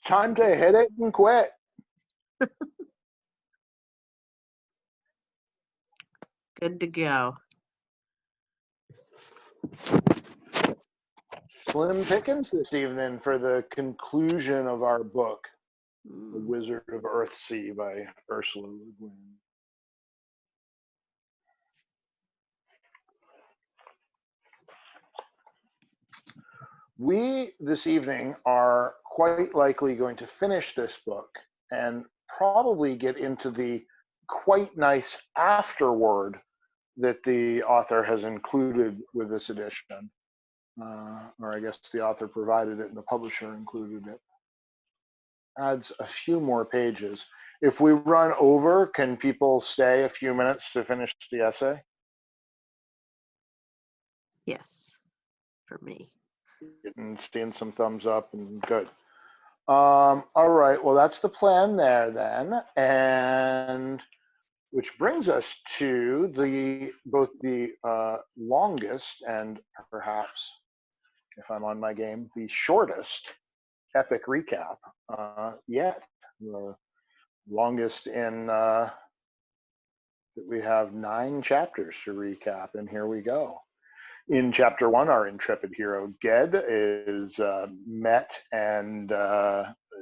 Time to hit it and quit. Good to go. Slim pickings this evening for the conclusion of our book, A Wizard of Earthsea by Ursula K. We, this evening, are quite likely going to finish this book and probably get into the quite nice afterword that the author has included with this edition. Or I guess the author provided it and the publisher included it. Adds a few more pages. If we run over, can people stay a few minutes to finish the essay? Yes, for me. Getting seeing some thumbs up and good. All right, well, that's the plan there then. And which brings us to both the longest and perhaps, if I'm on my game, the shortest epic recap yet. The longest in that we have 9 chapters to recap, and here we go. In chapter 1, our intrepid hero Guinn is met and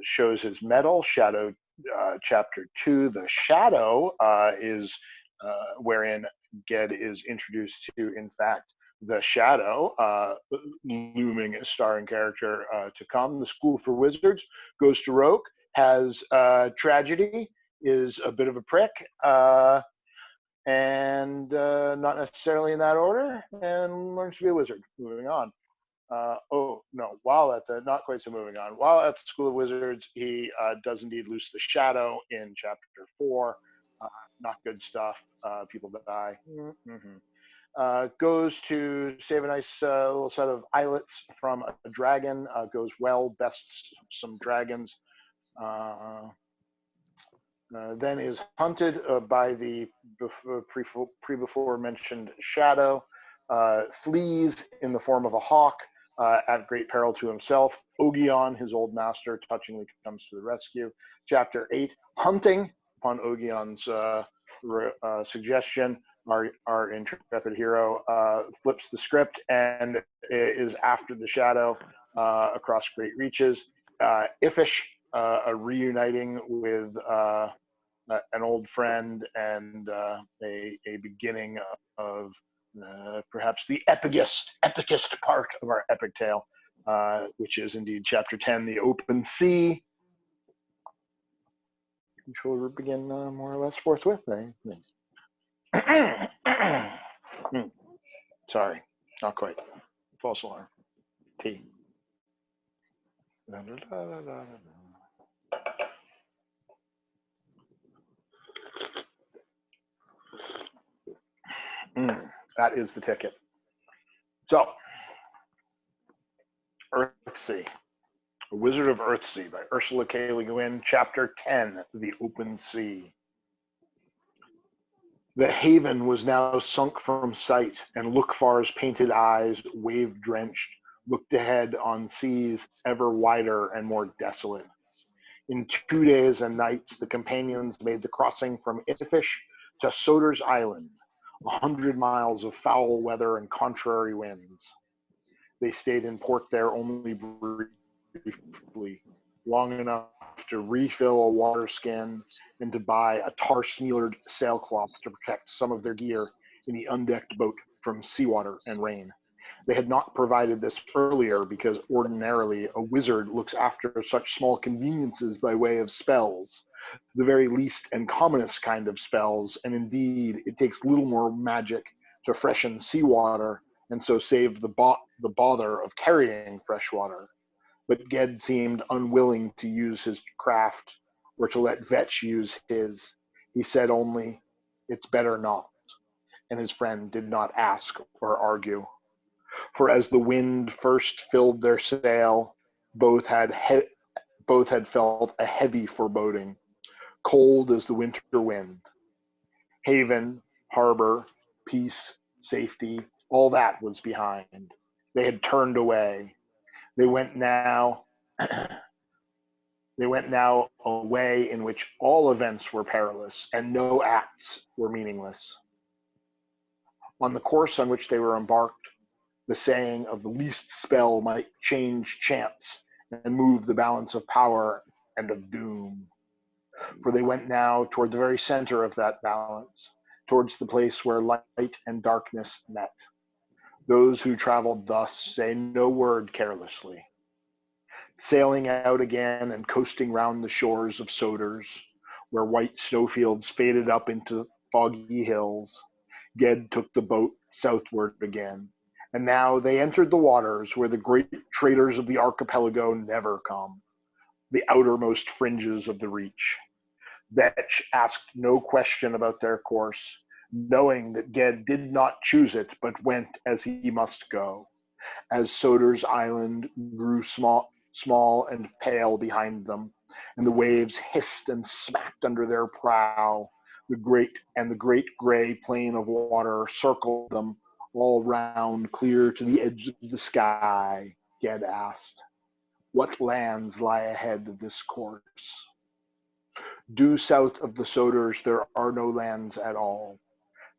shows his mettle. Shadow, chapter 2, the Shadow is wherein Guinn is introduced to, in fact, the Shadow, looming as starring character to come. The School for Wizards goes to Roke, has tragedy, is a bit of a prick, and not necessarily in that order, and learns to be a wizard. Moving on. Oh, no, not quite so moving on. While at the School of Wizards, he does indeed loose the Shadow in chapter 4. Not good stuff. People die. Goes to save a nice little set of islets from a dragon. Goes well, bests some dragons. Then is hunted by the before mentioned Shadow. Flees in the form of a hawk at great peril to himself. Ogion, his old master, touchingly comes to the rescue. Chapter 8, hunting. Upon Ogion's suggestion, our intrepid hero flips the script and is after the Shadow across great reaches. Iffish, a reuniting with an old friend and a beginning of perhaps the epicest part of our epic tale, which is indeed chapter 10, The Open Sea, which will begin more or less forthwith, I think. Sorry, not quite. False alarm. T. That is the ticket. So, Earthsea, A Wizard of Earthsea by Ursula K. Guinn, Chapter 10, The Open Sea. The haven was now sunk from sight, and Lookfar's painted eyes, wave-drenched, looked ahead on seas ever wider and more desolate. In 2 days and nights, the companions made the crossing from Iffish to Soder's Island, 100 miles of foul weather and contrary winds. They stayed in port there only briefly, long enough to refill a water skin and to buy a tar-smeared sailcloth to protect some of their gear in the undecked boat from seawater and rain. They had not provided this earlier because ordinarily a wizard looks after such small conveniences by way of spells, the very least and commonest kind of spells, and indeed it takes little more magic to freshen seawater and so save the bother of carrying fresh water. But Guinn seemed unwilling to use his craft or to let Vetch use his. He said only, "It's better not," and his friend did not ask or argue. For as the wind first filled their sail, both had felt a heavy foreboding, cold as the winter wind. Haven, harbor, peace, safety, all that was behind. They had turned away. They went now They went now a way in which all events were perilous and no acts were meaningless. On the course on which they were embarked, the saying of the least spell might change chance and move the balance of power and of doom. For they went now toward the very center of that balance, towards the place where light and darkness met. Those who traveled thus say no word carelessly. Sailing out again and coasting round the shores of Soders, where white snowfields faded up into foggy hills, Ged took the boat southward again. And now they entered the waters where the great traders of the archipelago never come, the outermost fringes of the reach. Vetch asked no question about their course, knowing that Ged did not choose it, but went as he must go. As Soder's island grew small and pale behind them, and the waves hissed and smacked under their prow, the great gray plain of water circled them all round, clear to the edge of the sky. Ged asked, "What lands lie ahead of this course?" Due south of the Soders there are no lands at all.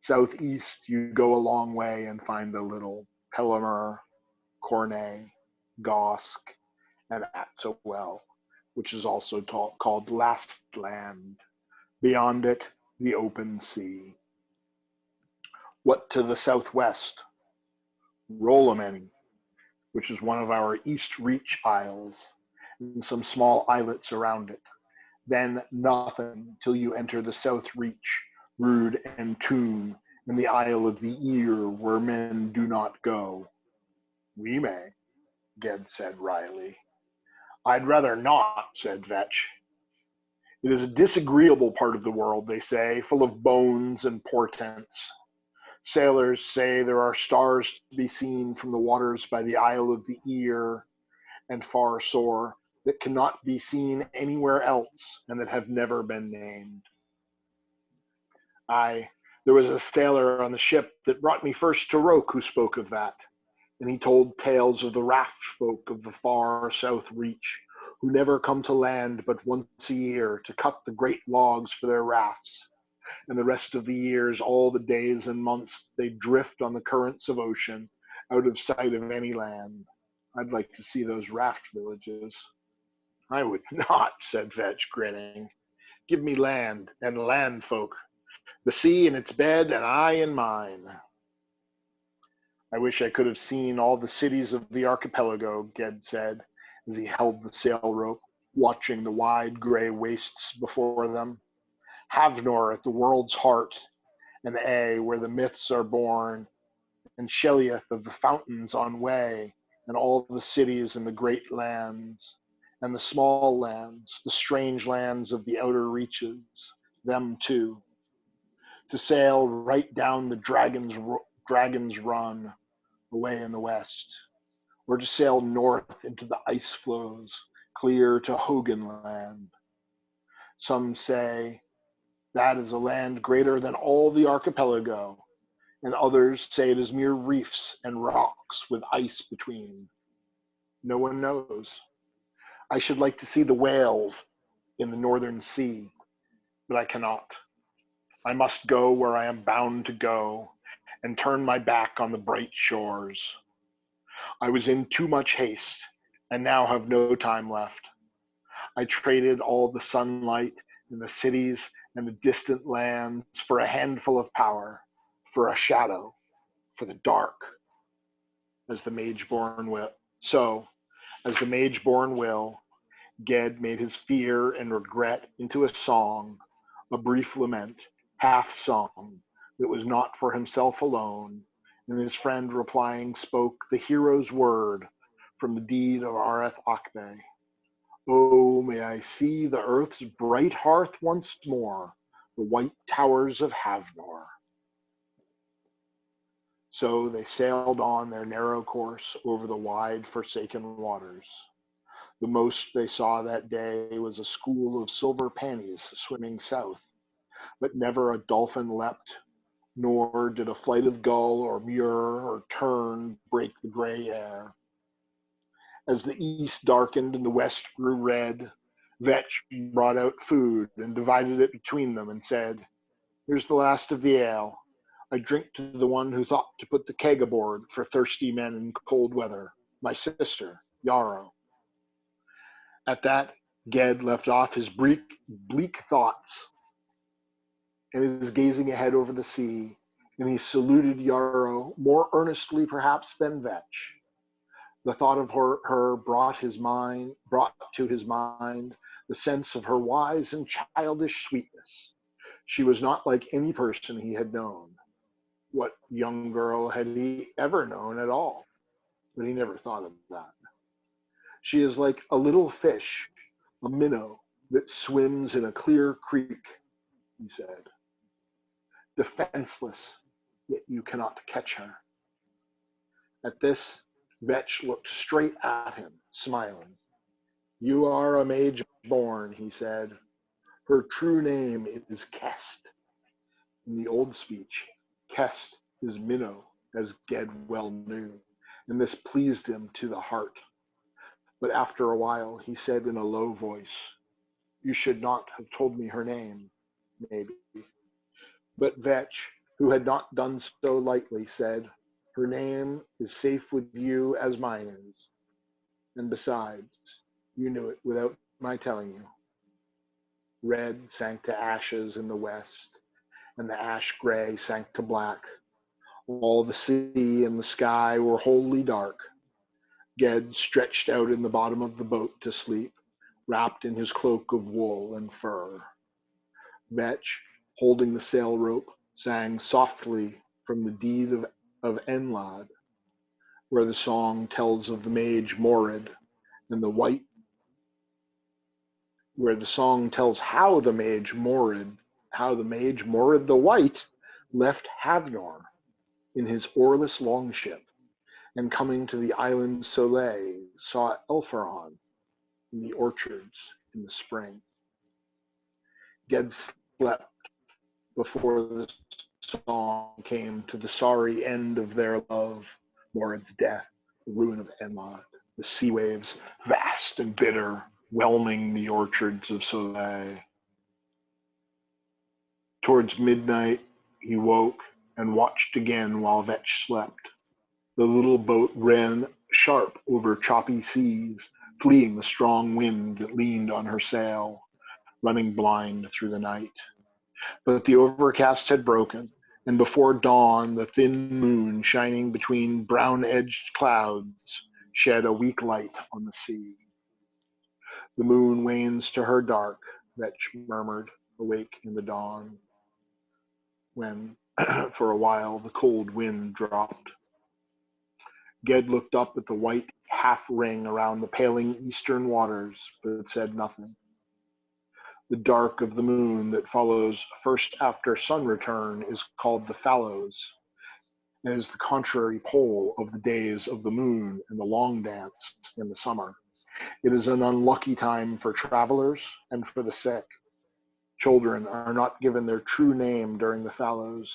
Southeast you go a long way and find a little Pelamer, Cornay, Gosk, and Atowell, which is also called Last Land. Beyond it, the open sea. What to the southwest? Rolameni, which is one of our East Reach Isles, and some small islets around it. Then nothing till you enter the South Reach, Rude and Toon, and the Isle of the Ear, where men do not go. We may, Ged said wryly. I'd rather not, said Vetch. It is a disagreeable part of the world, they say, full of bones and portents. Sailors say there are stars to be seen from the waters by the Isle of the Ear and Far Sore that cannot be seen anywhere else and that have never been named. There was a sailor on the ship that brought me first to Roke who spoke of that, and he told tales of the raft folk of the far south reach, who never come to land but once a year to cut the great logs for their rafts, and the rest of the years, all the days and months, they drift on the currents of ocean, out of sight of any land. I'd like to see those raft villages. I would not, said Vetch, grinning. Give me land and land folk, the sea in its bed and I in mine. I wish I could have seen all the cities of the archipelago, Ged said, as he held the sail rope, watching the wide gray wastes before them. Havnor at the world's heart, and A, where the myths are born, and Sheliath of the fountains on way, and all the cities in the great lands, and the small lands, the strange lands of the outer reaches, them too. To sail right down the Dragon's Run, away in the west, or to sail north into the ice floes, clear to Hogan Land. Some say that is a land greater than all the archipelago, and others say it is mere reefs and rocks with ice between. No one knows. I should like to see the whales in the northern sea, but I cannot. I must go where I am bound to go and turn my back on the bright shores. I was in too much haste and now have no time left. I traded all the sunlight and the cities and the distant lands for a handful of power, for a shadow, for the dark, as the mage-born will. So, as the mage-born will, Ged made his fear and regret into a song, a brief lament, half song, that was not for himself alone, and his friend replying spoke the hero's word from the deed of Areth Akbe. Oh, may I see the earth's bright hearth once more, the white towers of Havnor. So they sailed on their narrow course over the wide forsaken waters. The most they saw that day was a school of silver pannies swimming south, but never a dolphin leapt, nor did a flight of gull or muir or tern break the gray air. As the east darkened and the west grew red, Vetch brought out food and divided it between them and said, "Here's the last of the ale. I drink to the one who thought to put the keg aboard for thirsty men in cold weather, my sister, Yarrow." At that, Ged left off his bleak thoughts and is gazing ahead over the sea, and he saluted Yarrow more earnestly perhaps than Vetch. The thought of her brought to his mind the sense of her wise and childish sweetness. She was not like any person he had known. What young girl had he ever known at all? But he never thought of that. She is like a little fish, a minnow that swims in a clear creek, he said. Defenseless, yet you cannot catch her. At this, Vetch looked straight at him, smiling. "You are a mage born," he said. "Her true name is Kest." In the old speech, Kest is minnow, as Ged well knew, and this pleased him to the heart. But after a while, he said in a low voice, "You should not have told me her name, maybe." But Vetch, who had not done so lightly, said, "Her name is safe with you as mine is. And besides, you knew it without my telling you." Red sank to ashes in the west, and the ash gray sank to black. All the sea and the sky were wholly dark. Ged stretched out in the bottom of the boat to sleep, wrapped in his cloak of wool and fur. Vetch, holding the sail rope, sang softly from the deed of Enlad, where the song tells of the mage Morid and the white, where the song tells how the mage Morid the White left Havnor in his oarless longship, and coming to the island Soleil, saw Elferon in the orchards in the spring. Ged slept before the song came to the sorry end of their love, Morid's death, the ruin of Enlad, the sea waves, vast and bitter, whelming the orchards of Soleil. Towards midnight, he woke and watched again while Vetch slept. The little boat ran sharp over choppy seas, fleeing the strong wind that leaned on her sail, running blind through the night. But the overcast had broken, and before dawn the thin moon, shining between brown-edged clouds, shed a weak light on the sea. "The moon wanes to her dark," Vetch murmured, awake in the dawn, when, for a while, the cold wind dropped. Ged looked up at the white half-ring around the paling eastern waters, but said nothing. The dark of the moon that follows first after sun return is called the fallows, and is the contrary pole of the days of the moon and the long dance in the summer. It is an unlucky time for travelers and for the sick. Children are not given their true name during the fallows,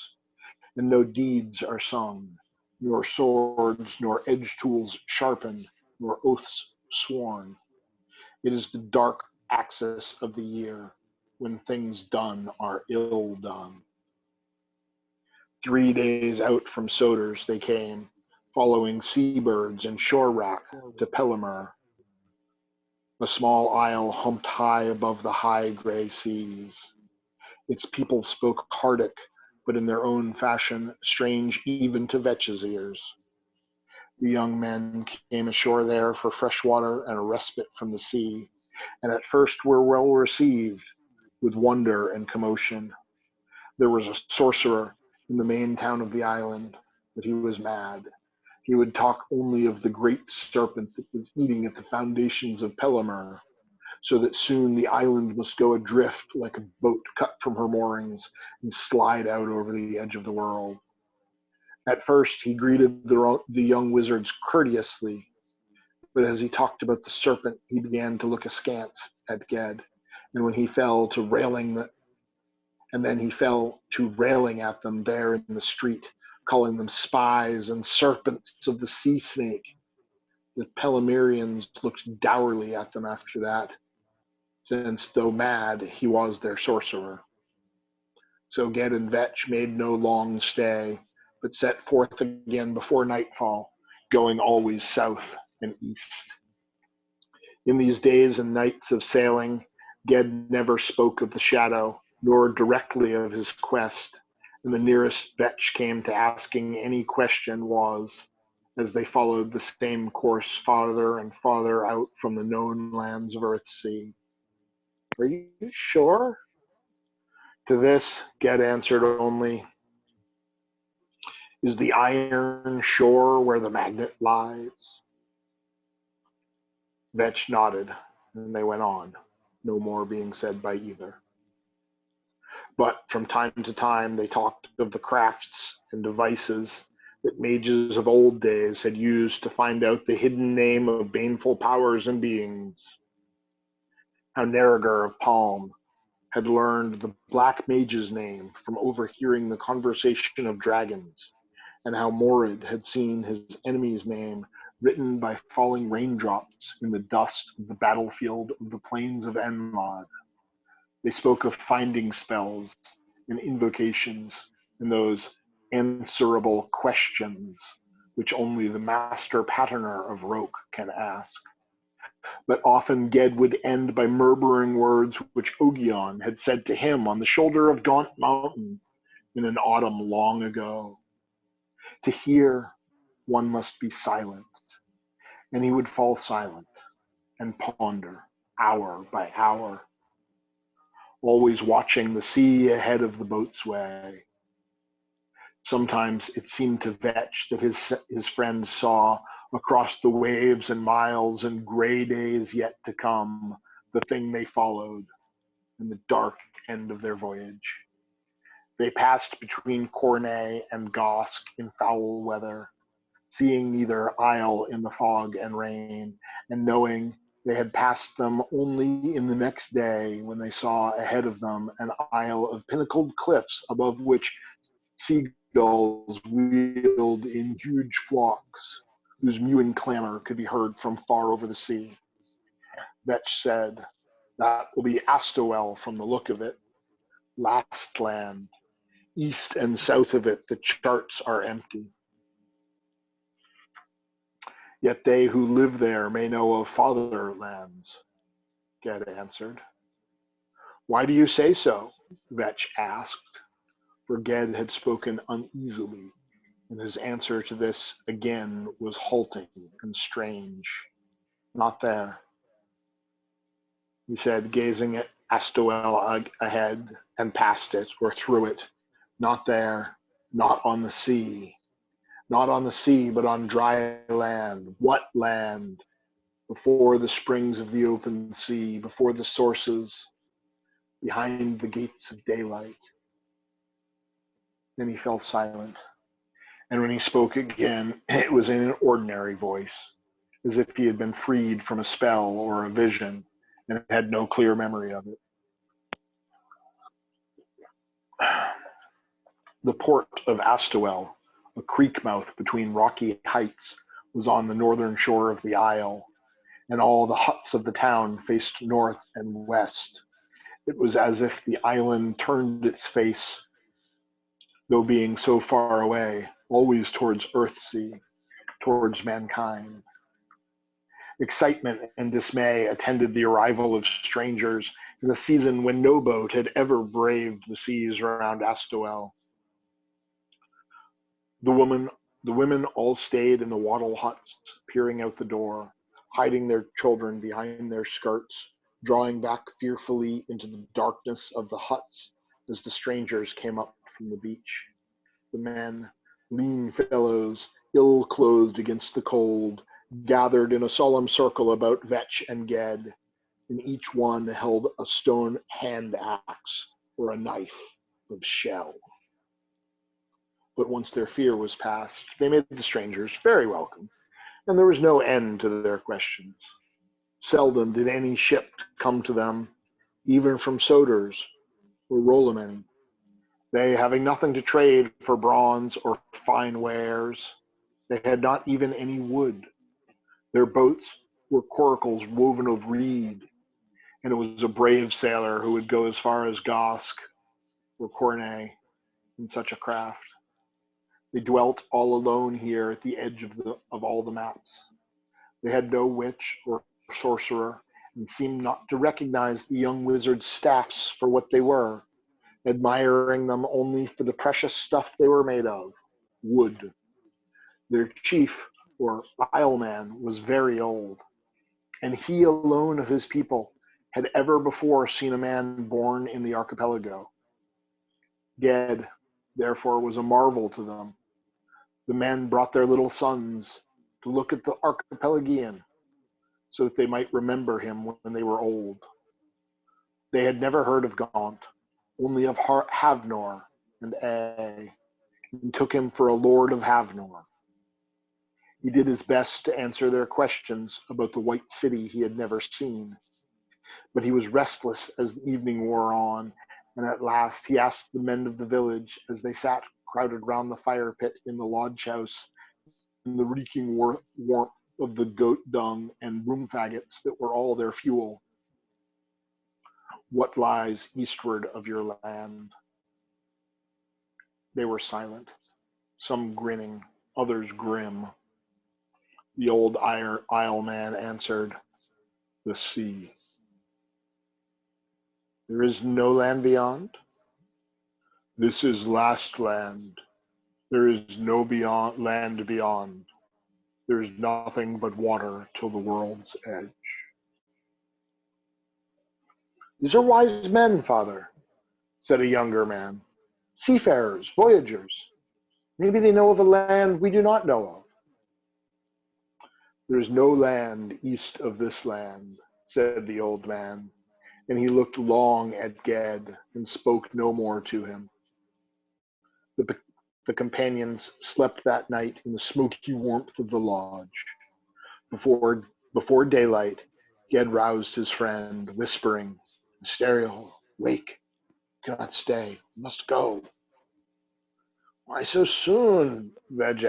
and no deeds are sung, nor swords nor edge tools sharpened, nor oaths sworn. It is the dark axis of the year, when things done are ill done. 3 days out from Soders they came, following seabirds and shore wrack to Pelimer, a small isle humped high above the high gray seas. Its people spoke Hardic, but in their own fashion, strange even to Vetch's ears. The young men came ashore there for fresh water and a respite from the sea, and at first were well received, with wonder and commotion. There was a sorcerer in the main town of the island, but he was mad. He would talk only of the great serpent that was eating at the foundations of Pelimer, so that soon the island must go adrift like a boat cut from her moorings and slide out over the edge of the world. At first he greeted the young wizards courteously, but as he talked about the serpent, he began to look askance at Ged, and he fell to railing at them there in the street, calling them spies and serpents of the sea snake. The Pelimerians looked dourly at them after that. since though mad, he was their sorcerer. So Ged and Vetch made no long stay, but set forth again before nightfall, going always south and east. In these days and nights of sailing, Ged never spoke of the shadow, nor directly of his quest, and the nearest Vetch came to asking any question was, as they followed the same course farther and farther out from the known lands of Earthsea. Are you sure? To this, Ged answered only, is the iron shore where the magnet lies? Vetch nodded, and they went on, no more being said by either. But from time to time they talked of the crafts and devices that mages of old days had used to find out the hidden name of baneful powers and beings. How Nerriger of Palm had learned the Black Mage's name from overhearing the conversation of dragons, and how Morid had seen his enemy's name written by falling raindrops in the dust of the battlefield of the plains of Enlod. They spoke of finding spells and invocations and those answerable questions which only the master patterner of Roke can ask. But often Ged would end by murmuring words which Ogion had said to him on the shoulder of Gaunt Mountain in an autumn long ago. To hear, one must be silent, and he would fall silent and ponder hour by hour, always watching the sea ahead of the boat's way. Sometimes it seemed to Vetch that his friends saw across the waves and miles and gray days yet to come the thing they followed and the dark end of their voyage. They passed between Cornay and Gosk in foul weather, seeing neither isle in the fog and rain, and knowing they had passed them only in the next day when they saw ahead of them an isle of pinnacled cliffs above which seagulls wheeled in huge flocks, whose mewing clamor could be heard from far over the sea. Vetch said, that will be Astowel from the look of it, last land. East and south of it the charts are empty. Yet they who live there may know of farther lands, Ged answered. Why do you say so? Vetch asked, for Ged had spoken uneasily, and his answer to this again was halting and strange. Not there, he said, gazing at Astowel ahead and past it or through it. Not there, not on the sea. Not on the sea, but on dry land. What land? Before the springs of the open sea, before the sources, behind the gates of daylight. Then he fell silent, and when he spoke again, it was in an ordinary voice, as if he had been freed from a spell or a vision and had no clear memory of it. The port of Astowel, a creek mouth between rocky heights, was on the northern shore of the isle, and all the huts of the town faced north and west. It was as if the island turned its face, though being so far away, always towards Earthsea, towards mankind. Excitement and dismay attended the arrival of strangers in a season when no boat had ever braved the seas around Astowel. The women all stayed in the wattle huts, peering out the door, hiding their children behind their skirts, drawing back fearfully into the darkness of the huts as the strangers came up from the beach. The men, lean fellows, ill-clothed against the cold, gathered in a solemn circle about Vetch and Ged, and each one held a stone hand-axe or a knife of shell. But once their fear was past, they made the strangers very welcome, and there was no end to their questions. Seldom did any ship come to them, even from Soders or Rolamany, they having nothing to trade for bronze or fine wares. They had not even any wood. Their boats were coracles woven of reed, and it was a brave sailor who would go as far as ROSC or Cornet in such a craft. They dwelt all alone here at the edge of all the maps. They had no witch or sorcerer, and seemed not to recognize the young wizard's staffs for what they were, admiring them only for the precious stuff they were made of, wood. Their chief, or isleman, was very old, and he alone of his people had ever before seen a man born in the archipelago. Ged, therefore, was a marvel to them. The men brought their little sons to look at the archipelagian, so that they might remember him when they were old. They had never heard of Gaunt, only of Havnor and A, and took him for a lord of Havnor. He did his best to answer their questions about the white city he had never seen, but he was restless as the evening wore on, and at last he asked the men of the village, as they sat crowded round the fire pit in the lodge house, in the reeking warmth of the goat dung and broom faggots that were all their fuel, "What lies eastward of your land?" They were silent, some grinning, others grim. The old isleman answered, "The sea." "There is no land beyond?" "This is last land. There is no land beyond. There is nothing but water till the world's edge." "These are wise men, father," said a younger man. "Seafarers, voyagers. Maybe they know of a land we do not know of." "There is no land east of this land," said the old man, and he looked long at Ged and spoke no more to him. The companions slept that night in the smoky warmth of the lodge. Before daylight, Ged roused his friend, whispering, "Asteriel, wake. You cannot stay. You must go." "Why so soon?" Vetch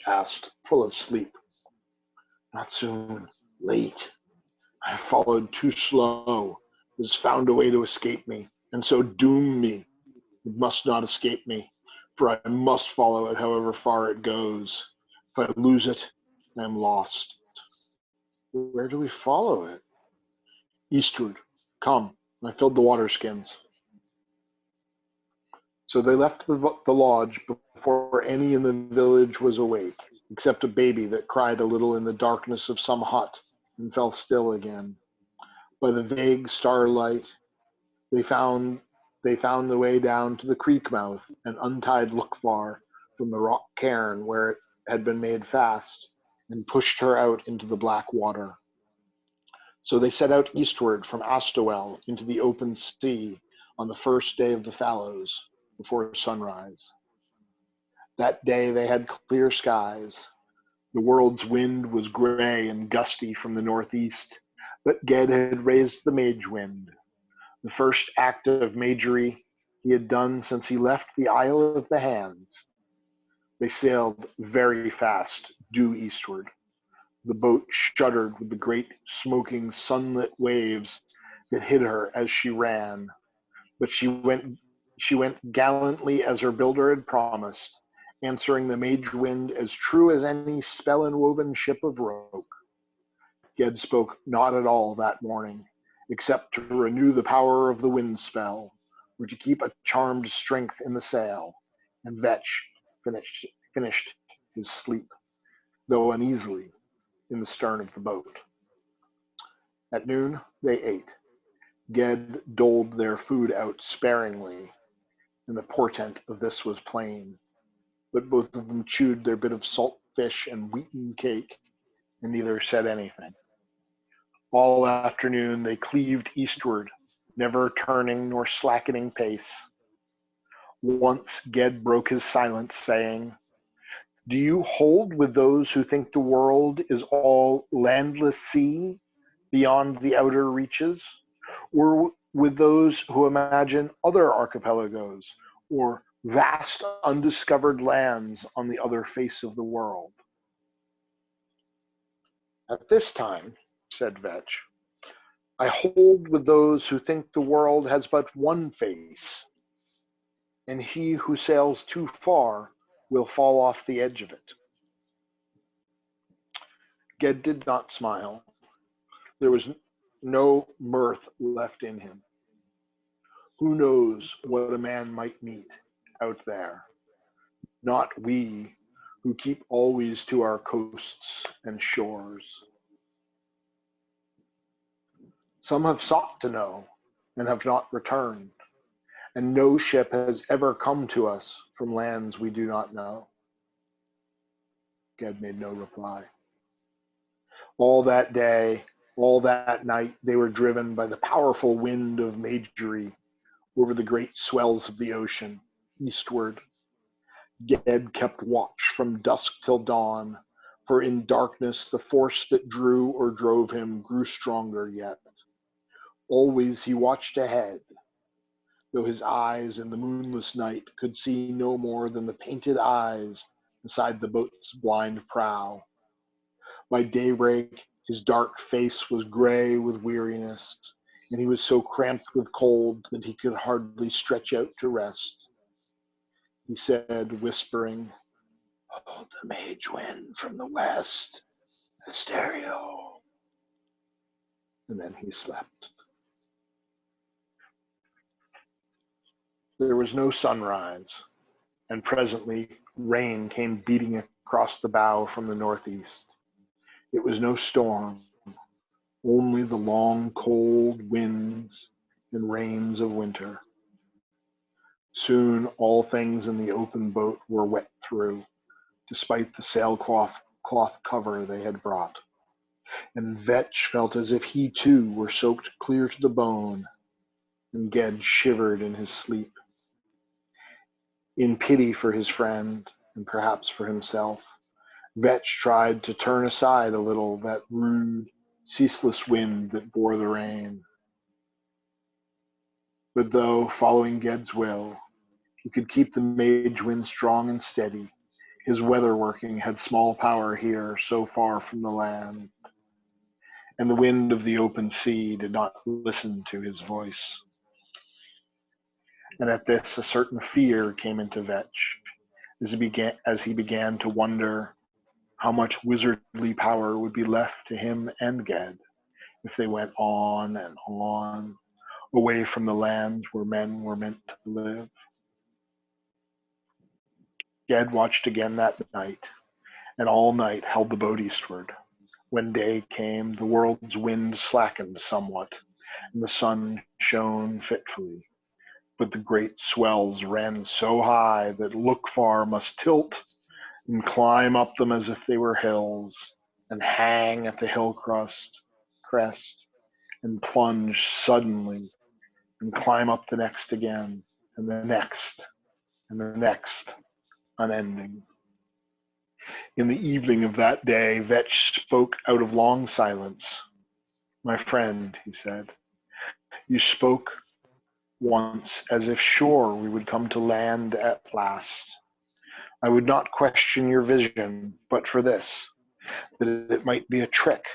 asked, full of sleep. "Not soon. Late. I have followed too slow. It has found a way to escape me, and so doom me. It must not escape me, for I must follow it however far it goes. If I lose it, I am lost." "Where do we follow it?" "Eastward. Come, I filled the water skins." So they left the lodge before any in the village was awake, except a baby that cried a little in the darkness of some hut and fell still again. By the vague starlight, they found the way down to the creek mouth and untied Lookfar from the rock cairn where it had been made fast, and pushed her out into the black water. So they set out eastward from Astowel into the open sea on the first day of the fallows, before sunrise. That day they had clear skies. The world's wind was gray and gusty from the northeast, but Ged had raised the mage wind, the first act of magery he had done since he left the Isle of the Hands. They sailed very fast, due eastward. The boat shuddered with the great smoking sunlit waves that hid her as she ran, but she went gallantly as her builder had promised, answering the mage wind as true as any spell-enwoven ship of Roke. Ged spoke not at all that morning, except to renew the power of the wind spell, or to keep a charmed strength in the sail, and Vetch finished his sleep, though uneasily, in the stern of the boat. At noon they ate. Ged doled their food out sparingly, and the portent of this was plain, but both of them chewed their bit of salt fish and wheaten cake, and neither said anything. All afternoon they cleaved eastward, never turning nor slackening pace. Once Ged broke his silence, saying, "Do you hold with those who think the world is all landless sea beyond the outer reaches, or with those who imagine other archipelagos or vast undiscovered lands on the other face of the world?" "At this time," said Vetch, I hold with those who think the world has but one face, and he who sails too far will fall off the edge of it. Ged did not smile. There was no mirth left in him. Who knows what a man might meet out there? Not we, who keep always to our coasts and shores. Some have sought to know and have not returned, and no ship has ever come to us from lands we do not know. Ged made no reply. All that day, all that night, they were driven by the powerful wind of Majory over the great swells of the ocean, eastward. Ged kept watch from dusk till dawn, for in darkness the force that drew or drove him grew stronger yet. Always he watched ahead, though his eyes in the moonless night could see no more than the painted eyes beside the boat's blind prow. By daybreak his dark face was gray with weariness, and he was so cramped with cold that he could hardly stretch out to rest. He said, whispering, "Hold the mage wind from the west, Asterio." And then he slept. There was no sunrise, and presently rain came beating across the bow from the northeast. It was no storm, only the long cold winds and rains of winter. Soon all things in the open boat were wet through, despite the sailcloth cover they had brought, and Vetch felt as if he too were soaked clear to the bone, and Ged shivered in his sleep. In pity for his friend, and perhaps for himself, Vetch tried to turn aside a little that rude, ceaseless wind that bore the rain. But though, following Ged's will, he could keep the mage wind strong and steady, his weather working had small power here so far from the land, and the wind of the open sea did not listen to his voice. And at this a certain fear came into Vetch as he began to wonder how much wizardly power would be left to him and Ged if they went on and on, away from the land where men were meant to live. Ged watched again that night, and all night held the boat eastward. When day came, the world's wind slackened somewhat, and the sun shone fitfully. But the great swells ran so high that Lookfar must tilt and climb up them as if they were hills, and hang at the hill crest, and plunge suddenly, and climb up the next again, and the next, and the next, unending. In the evening of that day, Vetch spoke out of long silence. "My friend," he said, "you spoke once as if sure we would come to land at last. I would not question your vision, but for this, that it might be a trick,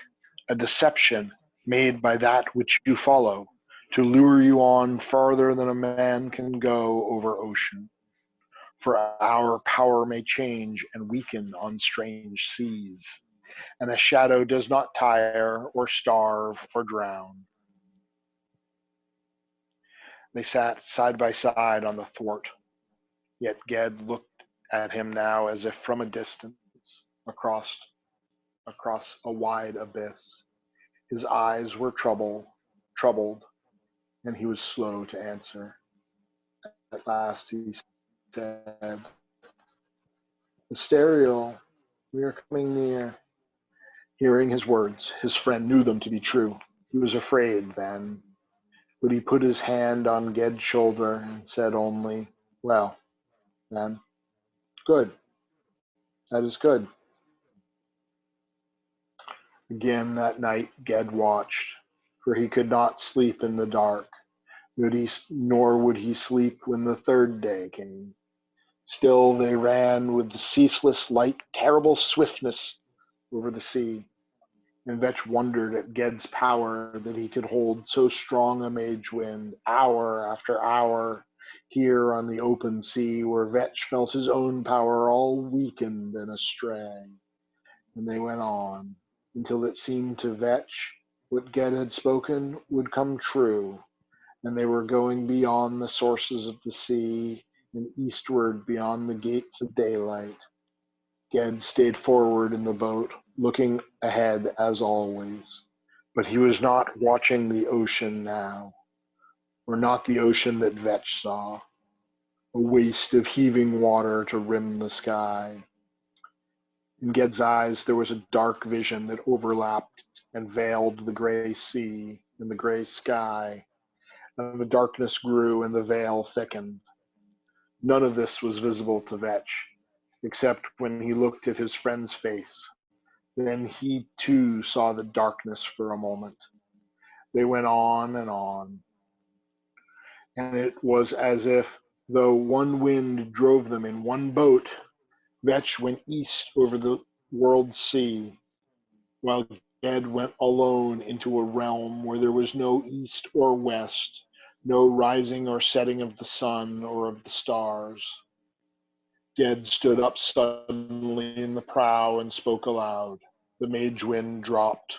a deception made by that which you follow, to lure you on farther than a man can go over ocean. For our power may change and weaken on strange seas, and a shadow does not tire or starve or drown." They sat side by side on the thwart, yet Ged looked at him now as if from a distance, across a wide abyss. His eyes were troubled, and he was slow to answer. At last he said, "Asterial, we are coming near." Hearing his words, his friend knew them to be true. He was afraid then, but he put his hand on Ged's shoulder and said only, "Well, then, good. That is good." Again that night Ged watched, for he could not sleep in the dark, nor would he sleep when the third day came. Still they ran with ceaseless, light, terrible swiftness over the sea. and Vetch wondered at Ged's power that he could hold so strong a mage wind hour after hour here on the open sea, where Vetch felt his own power all weakened and astray. And they went on, until it seemed to Vetch what Ged had spoken would come true, and they were going beyond the sources of the sea and eastward beyond the gates of daylight. Ged stayed forward in the boat, looking ahead as always. But he was not watching the ocean now, or not the ocean that Vetch saw, a waste of heaving water to rim the sky. In Ged's eyes there was a dark vision that overlapped and veiled the gray sea and the gray sky, and the darkness grew and the veil thickened. None of this was visible to Vetch, except when he looked at his friend's face. Then he too saw the darkness for a moment. They went on, and it was as if, though one wind drove them in one boat, Vetch went east over the world's sea, while Ged went alone into a realm where there was no east or west, no rising or setting of the sun or of the stars. Ged stood up suddenly in the prow and spoke aloud. The mage wind dropped.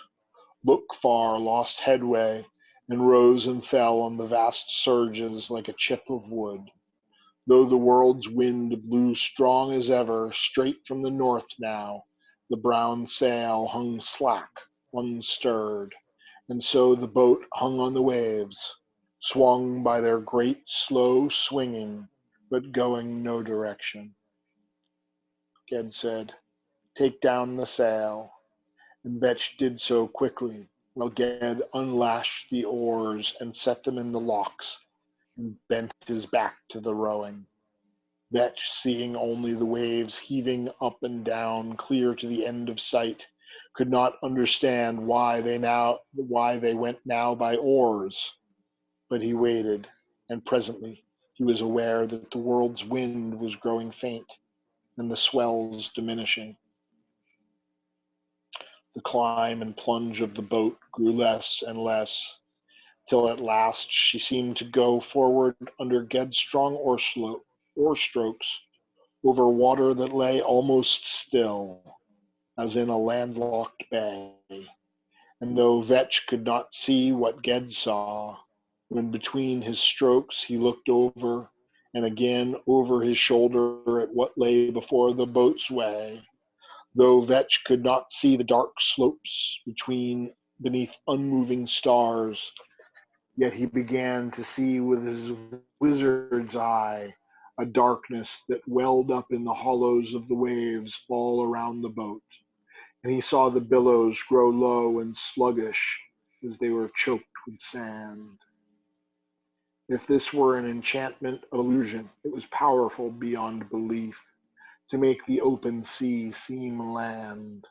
Look far lost headway, and rose and fell on the vast surges like a chip of wood. Though the world's wind blew strong as ever, straight from the north now, the brown sail hung slack, unstirred, and so the boat hung on the waves, swung by their great slow swinging, but going no direction. Ged said, "Take down the sail," and Vetch did so quickly, while Ged unlashed the oars and set them in the locks, and bent his back to the rowing. Vetch, seeing only the waves heaving up and down clear to the end of sight, could not understand why they went now by oars. But he waited, and presently he was aware that the world's wind was growing faint, and the swells diminishing. The climb and plunge of the boat grew less and less, till at last she seemed to go forward under Ged's strong oar strokes, over water that lay almost still, as in a landlocked bay. And though Vetch could not see what Ged saw, when between his strokes he looked over and again over his shoulder at what lay before the boat's way, though Vetch could not see the dark slopes beneath unmoving stars, yet he began to see with his wizard's eye a darkness that welled up in the hollows of the waves all around the boat, and he saw the billows grow low and sluggish as they were choked with sand. If this were an enchantment illusion, it was powerful beyond belief to make the open sea seem land.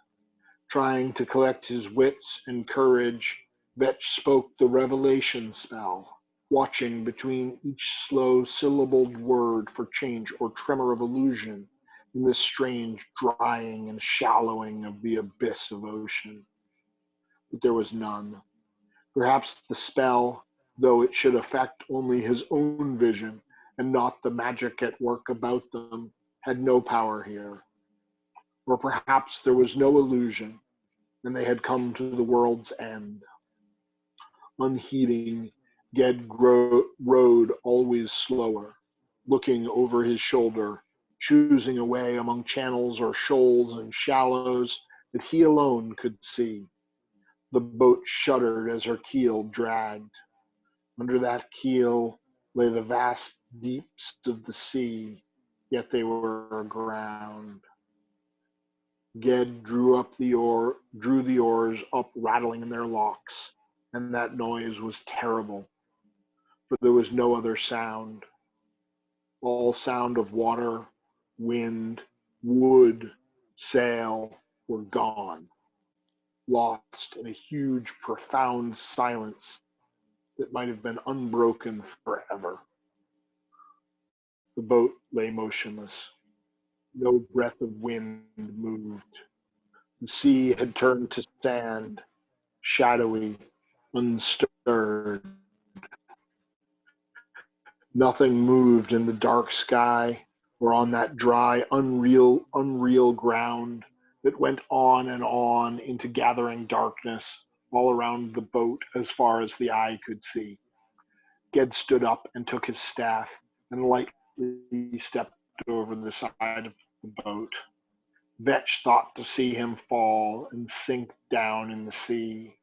Trying to collect his wits and courage, Vetch spoke the revelation spell, watching between each slow syllabled word for change or tremor of illusion in this strange drying and shallowing of the abyss of ocean. But there was none. Perhaps the spell, though it should affect only his own vision and not the magic at work about them, had no power here. Or perhaps there was no illusion, and they had come to the world's end. Unheeding, Ged rowed always slower, looking over his shoulder, choosing a way among channels or shoals and shallows that he alone could see. The boat shuddered as her keel dragged. Under that keel lay the vast deeps of the sea, yet they were aground. Ged drew the oars up, rattling in their locks, and that noise was terrible, for there was no other sound. All sound of water, wind, wood, sail were gone, lost in a huge, profound silence that might have been unbroken forever. The boat lay motionless. No breath of wind moved. The sea had turned to sand, shadowy, unstirred. Nothing moved in the dark sky or on that dry, unreal ground that went on into gathering darkness all around the boat as far as the eye could see. Ged stood up and took his staff and lightly stepped over the side of the boat. Vetch thought to see him fall and sink down in the sea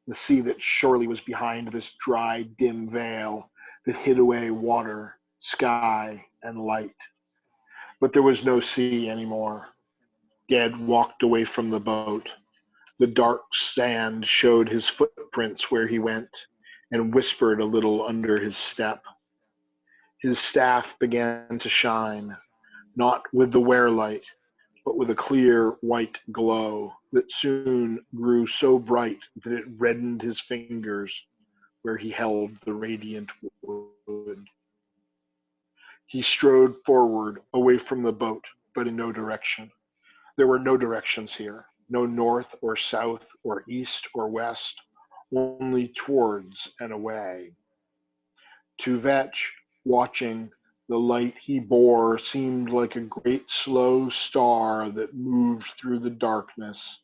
that surely was behind this dry, dim veil that hid away water, sky, and light. But there was no sea anymore. Ged walked away from the boat. The dark sand showed his footprints where he went and whispered a little under his step. His staff began to shine, not with the wear-light, but with a clear white glow that soon grew so bright that it reddened his fingers where he held the radiant wood. He strode forward away from the boat, but in no direction. There were no directions here, no north or south or east or west, only towards and away. To Vetch, watching, the light he bore seemed like a great slow star that moved through the darkness,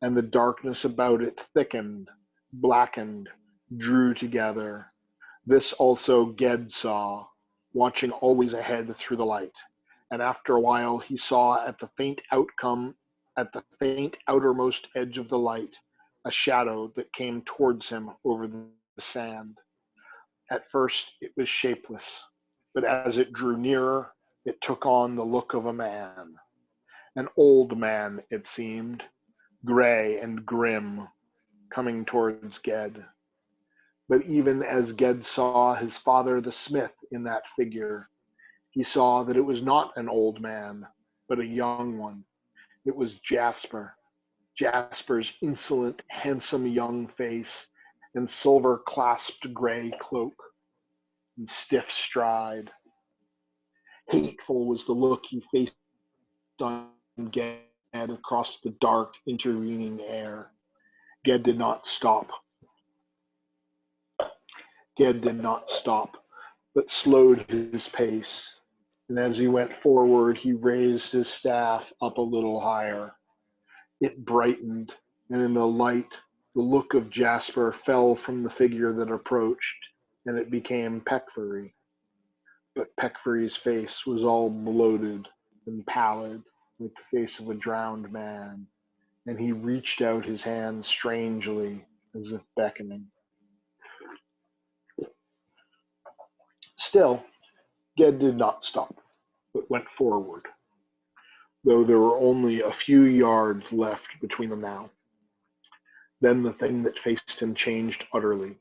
and the darkness about it thickened, blackened, drew together. This also Ged saw, watching always ahead through the light, and after a while he saw at the faint outermost edge of the light, a shadow that came towards him over the sand. At first it was shapeless, but as it drew nearer, it took on the look of a man. An old man, it seemed, gray and grim, coming towards Ged. But even as Ged saw his father the smith in that figure, he saw that it was not an old man, but a young one. It was Jasper. Jasper's insolent, handsome young face and silver-clasped gray cloak and stiff stride. Hateful was the look he faced on Ged across the dark, intervening air. Ged did not stop. Ged did not stop, but slowed his pace. And as he went forward, he raised his staff up a little higher. It brightened, and in the light, the look of Jasper fell from the figure that approached, and it became Peckfery. But Peckfery's face was all bloated and pallid, like the face of a drowned man, and he reached out his hand strangely, as if beckoning. Still, Ged did not stop, but went forward, though there were only a few yards left between them now. Then the thing that faced him changed utterly,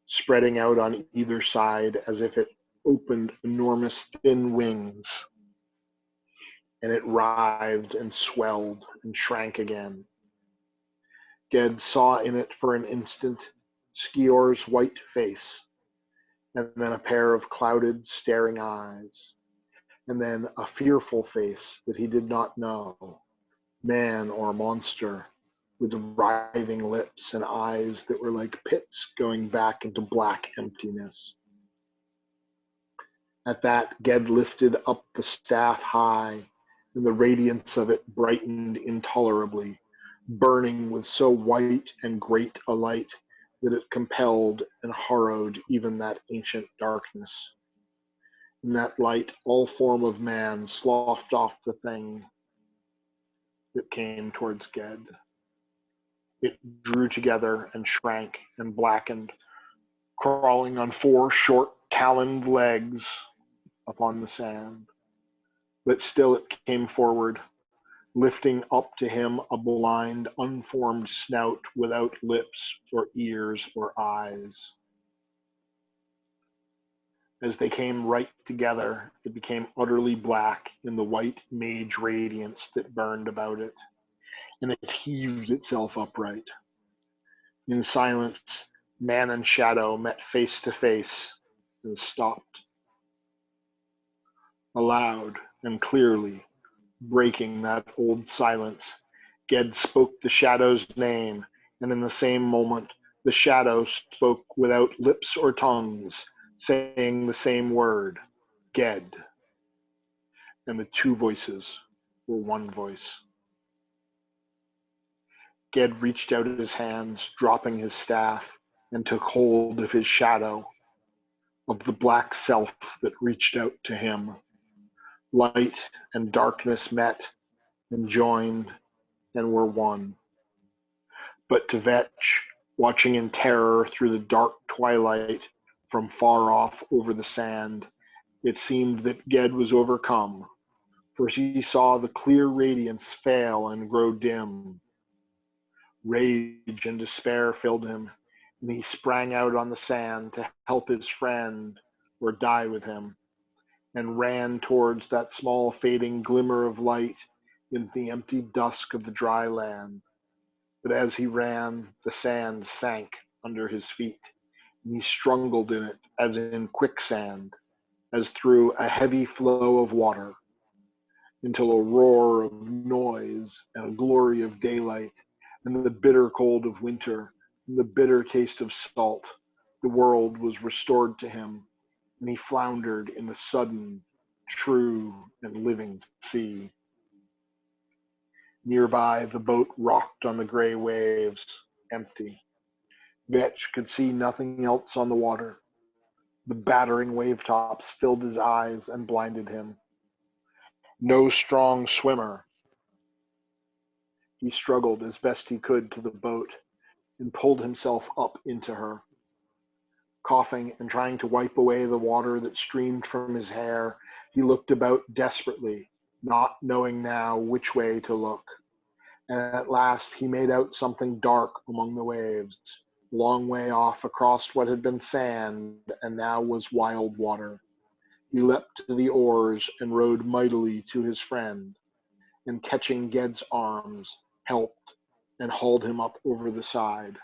spreading out on either side as if it opened enormous thin wings, and it writhed and swelled and shrank again. Ged saw in it for an instant Skior's white face, and then a pair of clouded, staring eyes, and then a fearful face that he did not know, man or monster, with writhing lips and eyes that were like pits going back into black emptiness. At that, Ged lifted up the staff high, and the radiance of it brightened intolerably, burning with so white and great a light that it compelled and harrowed even that ancient darkness. In that light, all form of man sloughed off the thing that came towards Ged. It drew together and shrank and blackened, crawling on four short taloned legs upon the sand. But still it came forward, lifting up to him a blind, unformed snout without lips or ears or eyes. As they came right together, it became utterly black in the white mage radiance that burned about it, and it heaved itself upright. In silence, man and shadow met face to face and stopped. Aloud and clearly, breaking that old silence, Ged spoke the shadow's name, and in the same moment the shadow spoke without lips or tongues, saying the same word, Ged. And the two voices were one voice. Ged reached out his hands, dropping his staff, and took hold of his shadow, of the black self that reached out to him. Light and darkness met and joined and were one. But to Vetch, watching in terror through the dark twilight from far off over the sand, it seemed that Ged was overcome, for he saw the clear radiance fail and grow dim. Rage and despair filled him, and he sprang out on the sand to help his friend or die with him, and ran towards that small fading glimmer of light in the empty dusk of the dry land. But as he ran, the sand sank under his feet, and he struggled in it as in quicksand, as through a heavy flow of water, until a roar of noise and a glory of daylight, and the bitter cold of winter, and the bitter taste of salt, the world was restored to him, and he floundered in the sudden, true, and living sea. Nearby, the boat rocked on the gray waves, empty. Vetch could see nothing else on the water. The battering wave tops filled his eyes and blinded him. No strong swimmer. He struggled as best he could to the boat and pulled himself up into her. Coughing and trying to wipe away the water that streamed from his hair, he looked about desperately, not knowing now which way to look. And at last he made out something dark among the waves, a long way off across what had been sand and now was wild water. He leapt to the oars and rowed mightily to his friend, and catching Ged's arms, helped and hauled him up over the side.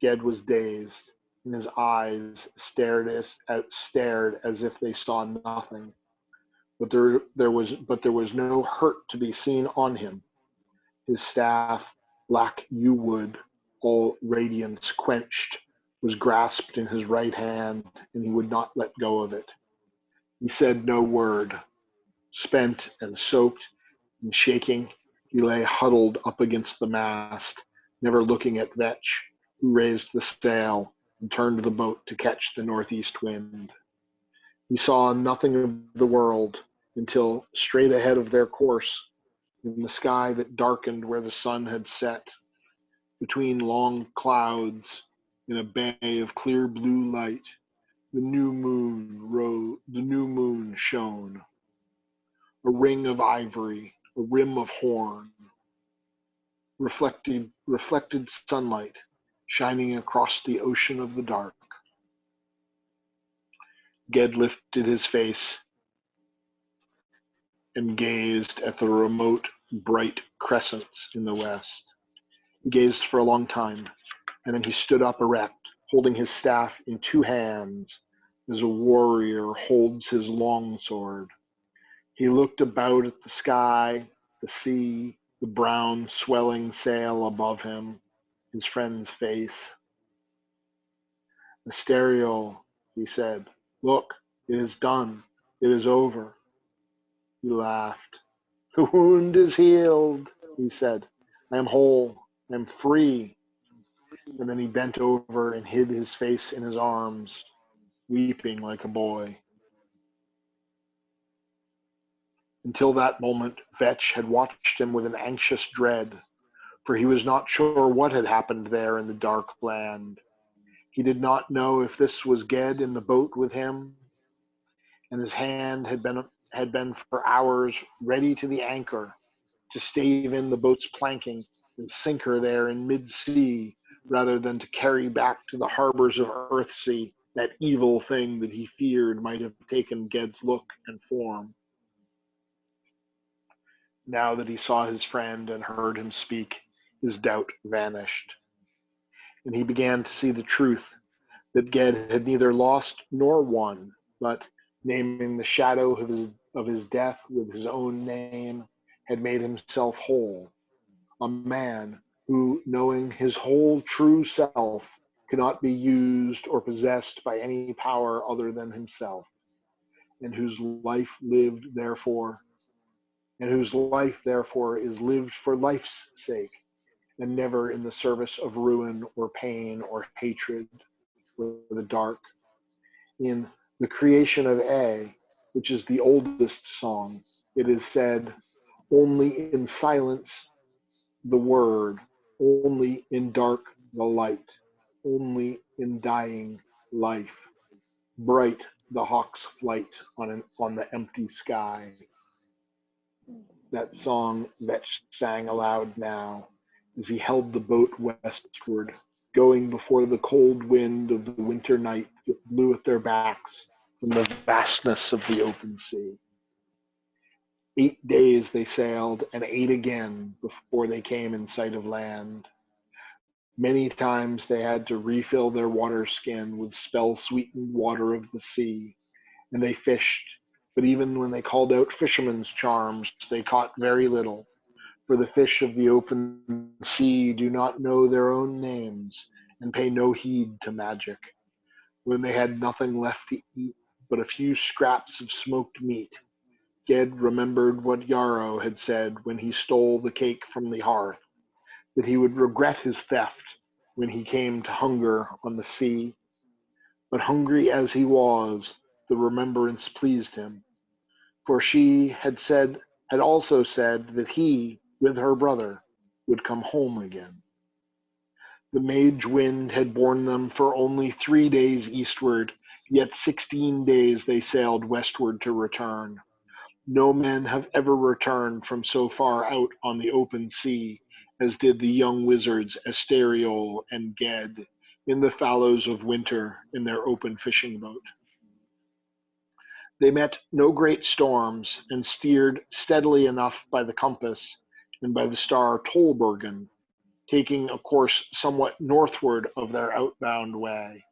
Ged was dazed, and his eyes stared as if they saw nothing. But there was no hurt to be seen on him. His staff, black yew wood, all radiance quenched, was grasped in his right hand, and he would not let go of it. He said no word. Spent and soaked and shaking, he lay huddled up against the mast, never looking at Vetch, who raised the sail and turned the boat to catch the northeast wind. He saw nothing of the world until, straight ahead of their course, in the sky that darkened where the sun had set, between long clouds in a bay of clear blue light, the new moon shone. A ring of ivory, a rim of horn, reflected sunlight shining across the ocean of the dark. Ged lifted his face and gazed at the remote, bright crescents in the west. He gazed for a long time, and then he stood up erect, holding his staff in two hands, as a warrior holds his longsword. He looked about at the sky, the sea, the brown, swelling sail above him, his friend's face. Asterial, he said, look, it is done. It is over. He laughed. The wound is healed, he said. I am whole. I am free. And then he bent over and hid his face in his arms, weeping like a boy. Until that moment, Vetch had watched him with an anxious dread, for he was not sure what had happened there in the dark land. He did not know if this was Ged in the boat with him, and his hand had been for hours ready to the anchor to stave in the boat's planking and sink her there in mid-sea, rather than to carry back to the harbors of Earthsea that evil thing that he feared might have taken Ged's look and form. Now that he saw his friend and heard him speak, his doubt vanished, and he began to see the truth that Ged had neither lost nor won, but, naming the shadow of his death with his own name, had made himself whole, a man who, knowing his whole true self, cannot be used or possessed by any power other than himself, and whose life lived therefore, and whose life therefore is lived for life's sake, and never in the service of ruin or pain or hatred or the dark. In the creation of A, which is the oldest song, it is said, only in silence the word, only in dark the light, only in dying life, bright the hawk's flight on the empty sky. That song Vetch sang aloud now as he held the boat westward, going before the cold wind of the winter night that blew at their backs from the vastness of the open sea. 8 days they sailed, and 8 again before they came in sight of land. Many times they had to refill their water skin with spell-sweetened water of the sea, and they fished, but even when they called out fishermen's charms, they caught very little, for the fish of the open sea do not know their own names and pay no heed to magic. When they had nothing left to eat but a few scraps of smoked meat, Ged remembered what Yarrow had said when he stole the cake from the hearth, that he would regret his theft when he came to hunger on the sea. But hungry as he was, the remembrance pleased him, for she had also said that he, with her brother, would come home again. The mage wind had borne them for only 3 days eastward, yet 16 days they sailed westward to return. No men have ever returned from so far out on the open sea as did the young wizards Asteriol and Ged in the fallows of winter in their open fishing boat. They met no great storms and steered steadily enough by the compass and by the star Tolbergen, taking a course somewhat northward of their outbound way.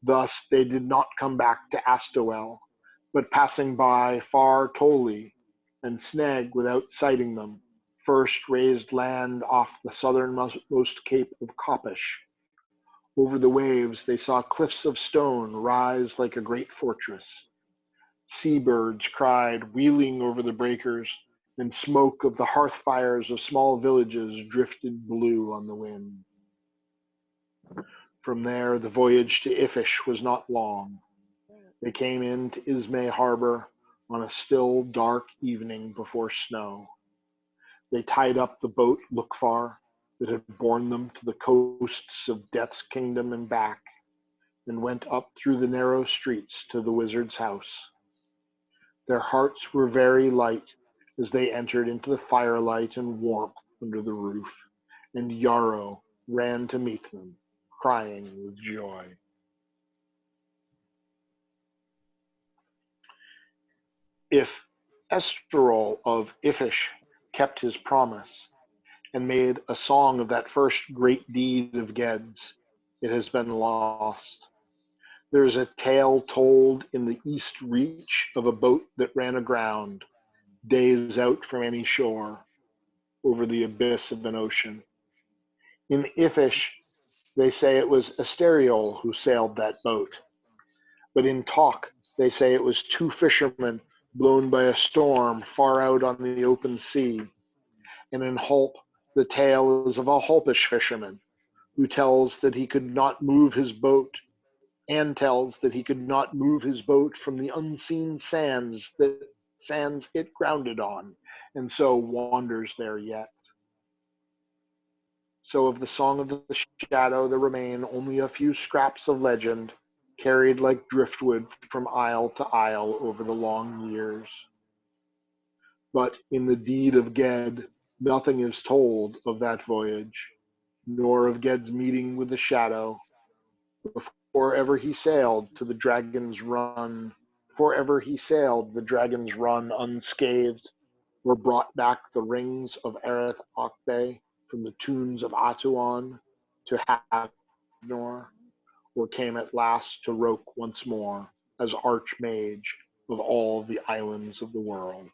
Thus they did not come back to Astowel, but passing by far Toli and Sneg without sighting them, first raised land off the southernmost cape of Koppish. Over the waves they saw cliffs of stone rise like a great fortress. Seabirds cried, wheeling over the breakers, and smoke of the hearth fires of small villages drifted blue on the wind. From there the voyage to Ifish was not long. They came into Ismay harbor on a still dark evening before snow. They tied up the boat Lookfar that had borne them to the coasts of Death's Kingdom and back, and went up through the narrow streets to the wizard's house. Their hearts were very light as they entered into the firelight and warmth under the roof, and Yarrow ran to meet them, crying with joy. If Esterol of Ifish kept his promise and made a song of that first great deed of Ged's, it has been lost. There is a tale told in the east reach of a boat that ran aground, days out from any shore, over the abyss of an ocean. In Ifish, they say it was Asteriol who sailed that boat, but in talk they say it was 2 fishermen blown by a storm far out on the open sea, and in Hulp the tale is of a Hulpish fisherman who tells that he could not move his boat, and tells that he could not move his boat from the unseen sands it grounded on, and so wanders there yet. So of the Song of the Shadow there remain only a few scraps of legend, carried like driftwood from isle to isle over the long years. But in the deed of Ged, nothing is told of that voyage, nor of Ged's meeting with the Shadow, before ever he sailed to the Dragon's Run, before ever he sailed the Dragon's Run unscathed, or brought back the rings of Erith Ochbay from the tombs of Atuan to Havnor, or came at last to Roke once more as Archmage of all the islands of the world.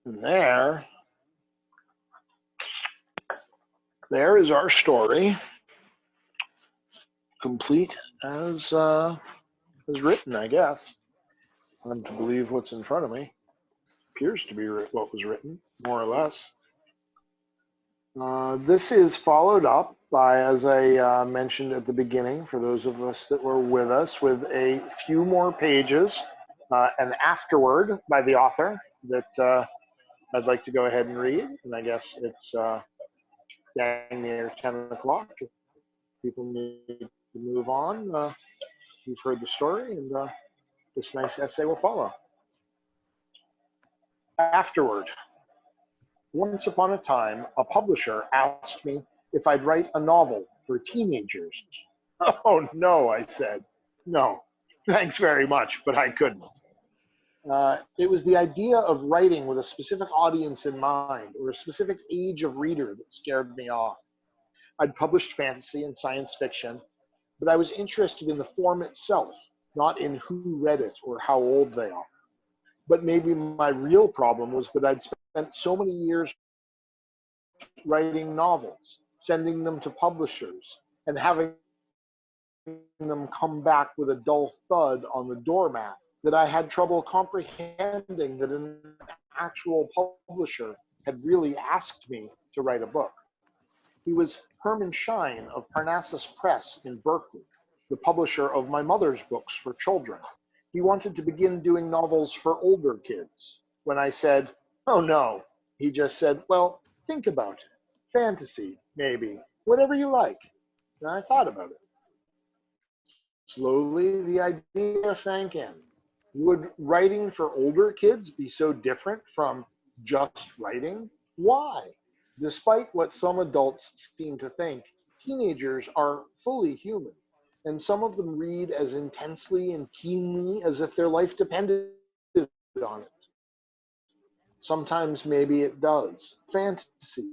And there is our story, complete as written, I guess. I'm to believe what's in front of me. Appears to be what was written, more or less. This is followed up by, as I mentioned at the beginning, for those of us that were with us, with a few more pages, an afterword by the author that I'd like to go ahead and read. And I guess it's dang near 10 o'clock. If people need to move on, you've heard the story, and this nice essay will follow. Afterword. Once upon a time, a publisher asked me if I'd write a novel for teenagers. Oh, no, I said. No, thanks very much, but I couldn't. It was the idea of writing with a specific audience in mind or a specific age of reader that scared me off. I'd published fantasy and science fiction, but I was interested in the form itself, not in who read it or how old they are. But maybe my real problem was that I'd spent so many years writing novels, sending them to publishers, and having them come back with a dull thud on the doormat that I had trouble comprehending that an actual publisher had really asked me to write a book. He was Herman Schein of Parnassus Press in Berkeley, the publisher of my mother's books for children. He wanted to begin doing novels for older kids. When I said, "Oh no," he just said, "Well, think about it. Fantasy, maybe. Whatever you like." And I thought about it. Slowly, the idea sank in. Would writing for older kids be so different from just writing? Why? Despite what some adults seem to think, teenagers are fully human, and some of them read as intensely and keenly as if their life depended on it. Sometimes maybe it does. Fantasy,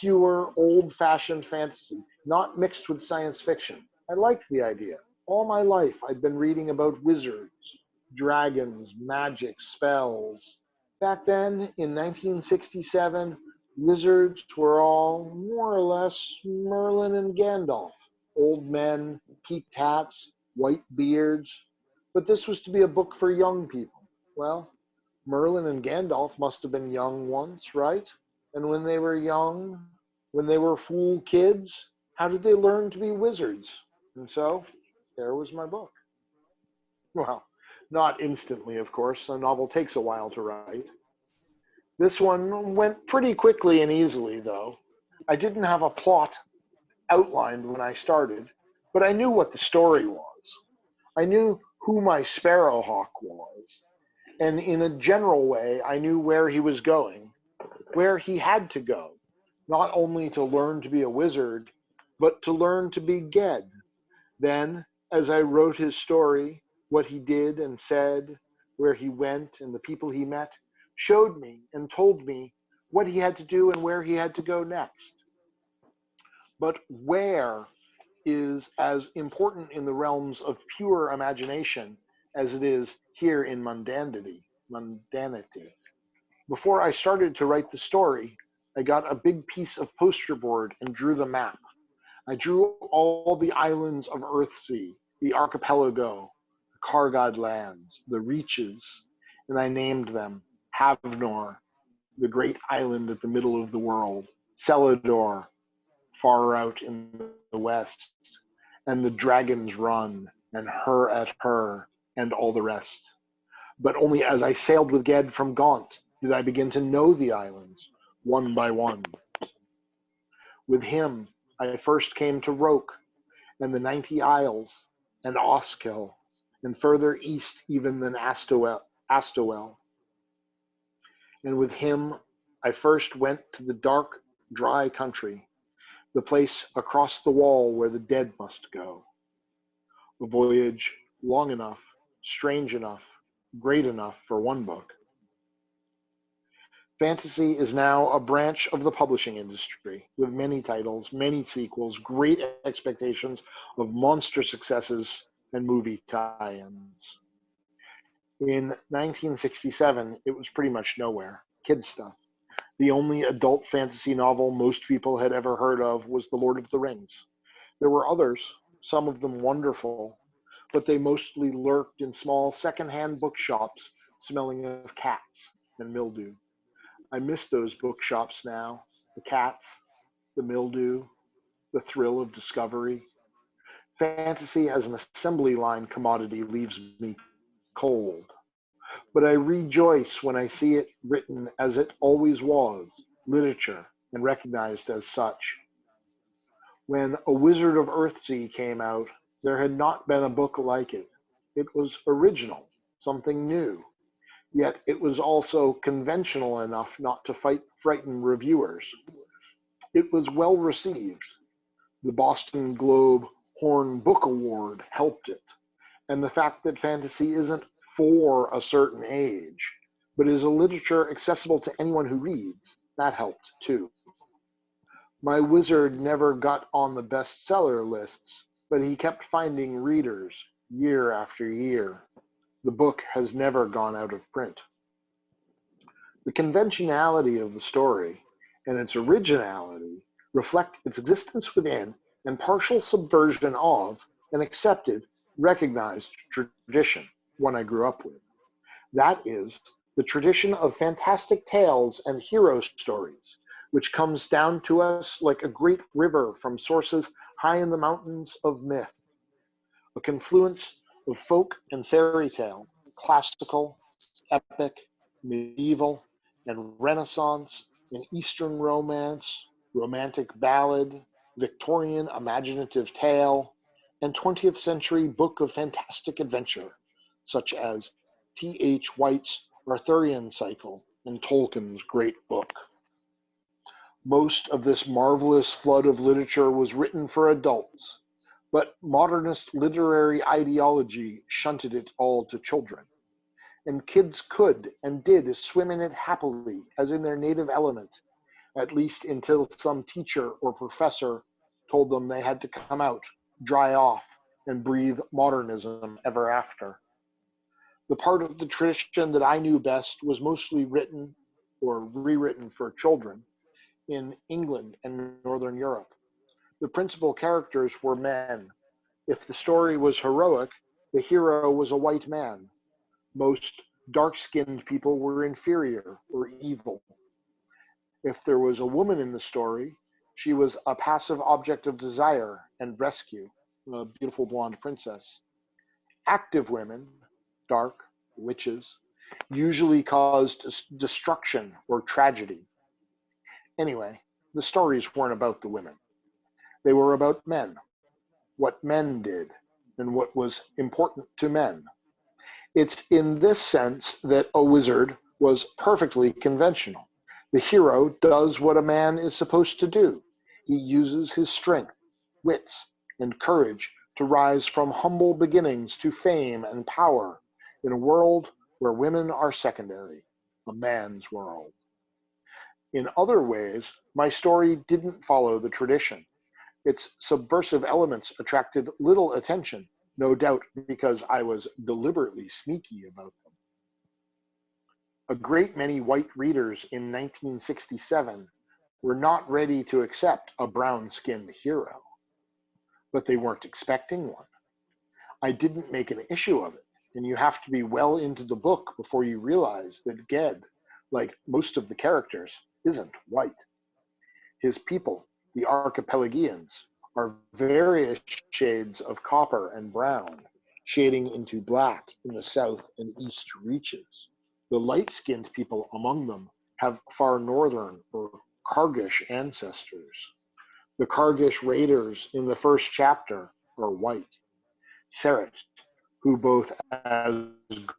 pure, old-fashioned fantasy, not mixed with science fiction. I liked the idea. All my life, I'd been reading about wizards, dragons, magic, spells. Back then, in 1967, wizards were all more or less Merlin and Gandalf. Old men, peaked hats, white beards. But this was to be a book for young people. Well, Merlin and Gandalf must have been young once, right? And when they were young, when they were fool kids, how did they learn to be wizards? And so, there was my book. Well, not instantly, of course. A novel takes a while to write. This one went pretty quickly and easily, though. I didn't have a plot outlined when I started, but I knew what the story was. I knew who my sparrowhawk was. And in a general way, I knew where he was going, where he had to go, not only to learn to be a wizard, but to learn to be Ged. Then, as I wrote his story, what he did and said, where he went and the people he met, showed me and told me what he had to do and where he had to go next. But where is as important in the realms of pure imagination as it is here in mundanity. Before I started to write the story, I got a big piece of poster board and drew the map. I drew all the islands of Earthsea, the archipelago, the Kargad lands, the reaches, and I named them Havnor, the great island at the middle of the world, Celador, far out in the west, and the Dragon's Run, and Her at Her, and all the rest. But only as I sailed with Ged from Gaunt did I begin to know the islands, one by one. With him, I first came to Roke, and the 90 Isles, and Oskil, and further east even than Astowel. And with him, I first went to the dark, dry country, the place across the wall where the dead must go. A voyage long enough, strange enough, great enough for one book. Fantasy is now a branch of the publishing industry, with many titles, many sequels, great expectations of monster successes, and movie tie-ins. In 1967, it was pretty much nowhere. Kid stuff. The only adult fantasy novel most people had ever heard of was The Lord of the Rings. There were others, some of them wonderful, but they mostly lurked in small second-hand bookshops smelling of cats and mildew. I miss those bookshops now. The cats, the mildew, the thrill of discovery. Fantasy as an assembly line commodity leaves me cold, but I rejoice when I see it written as it always was, literature, and recognized as such. When A Wizard of Earthsea came out, there had not been a book like it. It was original, something new, yet it was also conventional enough not to frighten reviewers. It was well received. The Boston Globe Horn Book Award helped it, and the fact that fantasy isn't for a certain age, but is a literature accessible to anyone who reads, that helped too. My wizard never got on the bestseller lists, but he kept finding readers year after year. The book has never gone out of print. The conventionality of the story and its originality reflect its existence within and partial subversion of an accepted, recognized tradition, one I grew up with. That is, the tradition of fantastic tales and hero stories, which comes down to us like a great river from sources high in the mountains of myth, a confluence of folk and fairy tale, classical, epic, medieval, and Renaissance, and Eastern romance, romantic ballad, Victorian imaginative tale, and 20th century book of fantastic adventure, such as T.H. White's Arthurian Cycle and Tolkien's Great Book. Most of this marvelous flood of literature was written for adults, but modernist literary ideology shunted it all to children. And kids could and did swim in it happily as in their native element, at least until some teacher or professor told them they had to come out, dry off, and breathe modernism ever after. The part of the tradition that I knew best was mostly written or rewritten for children in England and Northern Europe. The principal characters were men. If the story was heroic, the hero was a white man. Most dark-skinned people were inferior or evil. If there was a woman in the story, she was a passive object of desire and rescue, a beautiful blonde princess. Active women, dark, witches, usually caused destruction or tragedy. Anyway, the stories weren't about the women. They were about men, what men did, and what was important to men. It's in this sense that A Wizard was perfectly conventional. The hero does what a man is supposed to do. He uses his strength, wits, and courage to rise from humble beginnings to fame and power in a world where women are secondary, a man's world. In other ways, my story didn't follow the tradition. Its subversive elements attracted little attention, no doubt because I was deliberately sneaky about them. A great many white readers in 1967 were not ready to accept a brown-skinned hero, but they weren't expecting one. I didn't make an issue of it, and you have to be well into the book before you realize that Ged, like most of the characters, isn't white. His people, the Archipelagians, are various shades of copper and brown, shading into black in the south and east reaches. The light-skinned people among them have far northern or Kargish ancestors. The Kargish raiders in the first chapter are white. Seret, who both as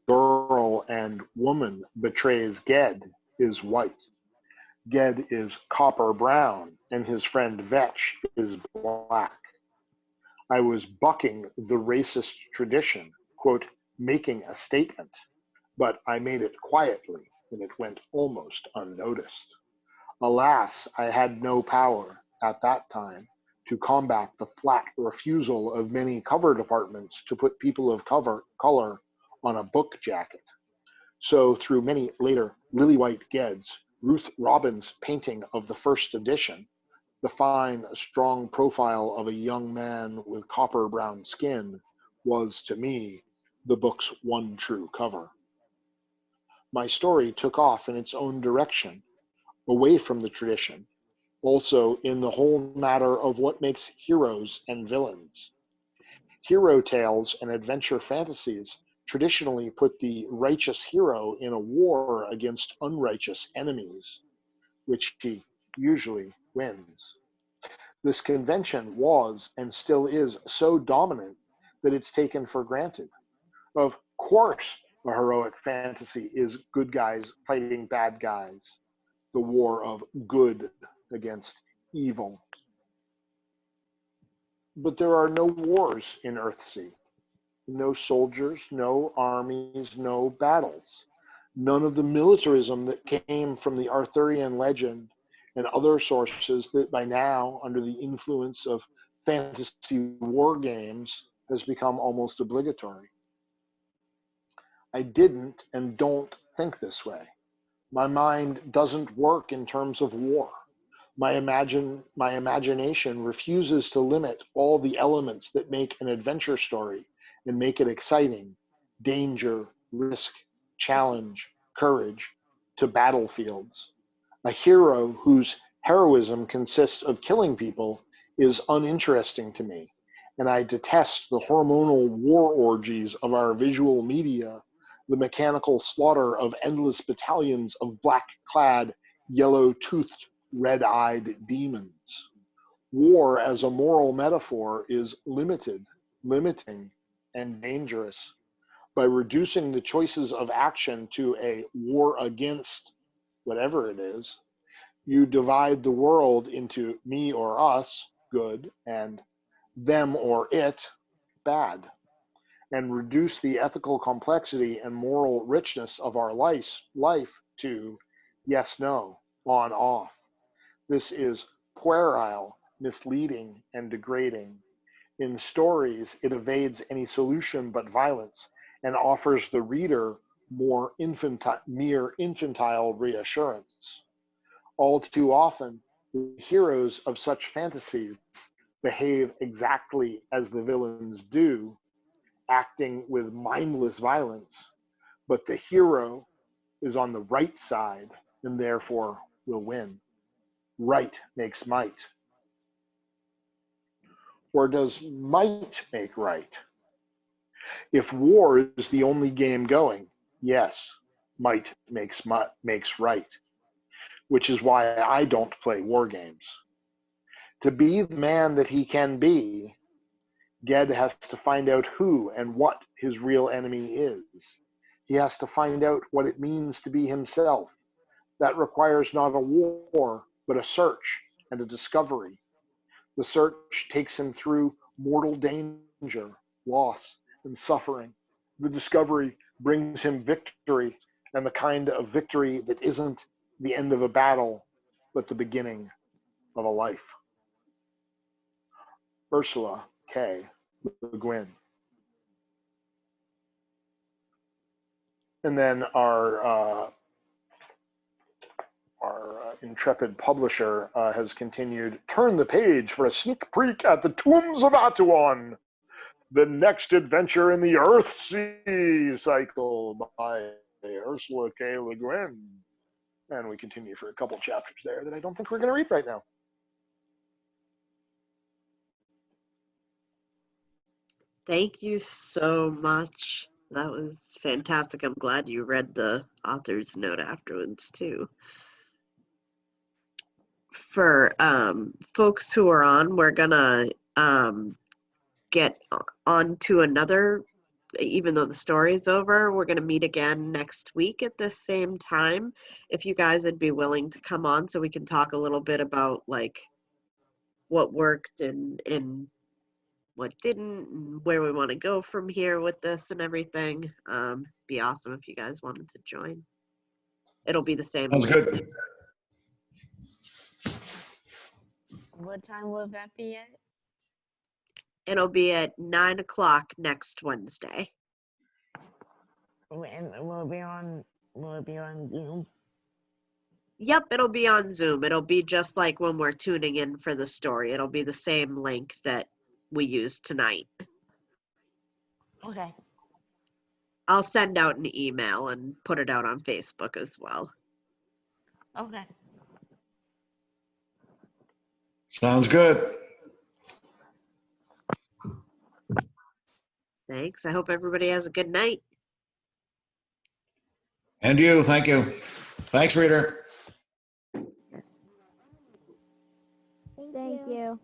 girl and woman betrays Ged, is white. Ged is copper brown, and his friend Vetch is black. I was bucking the racist tradition, quote, making a statement, but I made it quietly, and it went almost unnoticed. Alas, I had no power at that time to combat the flat refusal of many cover departments to put people of color on a book jacket. So through many later lily-white Geds, Ruth Robin's painting of the first edition, the fine, strong profile of a young man with copper-brown skin, was to me the book's one true cover. My story took off in its own direction, away from the tradition, also in the whole matter of what makes heroes and villains. Hero tales and adventure fantasies traditionally put the righteous hero in a war against unrighteous enemies, which he usually wins. This convention was and still is so dominant that it's taken for granted. Of course, a heroic fantasy is good guys fighting bad guys, the war of good against evil. But there are no wars in Earthsea. No soldiers, no armies, no battles. None of the militarism that came from the Arthurian legend and other sources that by now, under the influence of fantasy war games, has become almost obligatory. I didn't and don't think this way. My mind doesn't work in terms of war. My imagination refuses to limit all the elements that make an adventure story and make it exciting: danger, risk, challenge, courage, to battlefields. A hero whose heroism consists of killing people is uninteresting to me, and I detest the hormonal war orgies of our visual media, the mechanical slaughter of endless battalions of black-clad, yellow-toothed, red-eyed demons. War as a moral metaphor is limiting, and dangerous. By reducing the choices of action to a war against whatever it is, you divide the world into me or us, good, and them or it, bad, and reduce the ethical complexity and moral richness of our life to yes, no, on, off. This is puerile, misleading, and degrading. In stories, it evades any solution but violence and offers the reader mere infantile reassurance. All too often, the heroes of such fantasies behave exactly as the villains do, acting with mindless violence, but the hero is on the right side and therefore will win. Right makes might. Or does might make right? If war is the only game going, yes, might makes right, which is why I don't play war games. To be the man that he can be, Ged has to find out who and what his real enemy is. He has to find out what it means to be himself. That requires not a war, but a search and a discovery. The search takes him through mortal danger, loss, and suffering. The discovery brings him victory, and the kind of victory that isn't the end of a battle, but the beginning of a life. Ursula K. Guinn. And then our intrepid publisher has continued, turn the page for a sneak peek at the Tombs of Atuan, the next adventure in the Earthsea cycle by Ursula K. Le Guin. And we continue for a couple chapters there that I don't think we're going to read right now. Thank you so much. That was fantastic. I'm glad you read the author's note afterwards, too. For folks who are on, we're going to get on to another, even though the story is over, we're going to meet again next week at the same time. If you guys would be willing to come on so we can talk a little bit about like what worked and what didn't, and where we want to go from here with this and everything. Be awesome if you guys wanted to join. It'll be the same. Sounds good. What time will that be at? It'll be at 9 o'clock next Wednesday. And will it be on Zoom? Yep, it'll be on Zoom. It'll be just like when we're tuning in for the story. It'll be the same link that we used tonight. Okay. I'll send out an email and put it out on Facebook as well. Okay. Sounds good. Thanks. I hope everybody has a good night. And you, thank you. Thanks, reader. Yes. Thank you.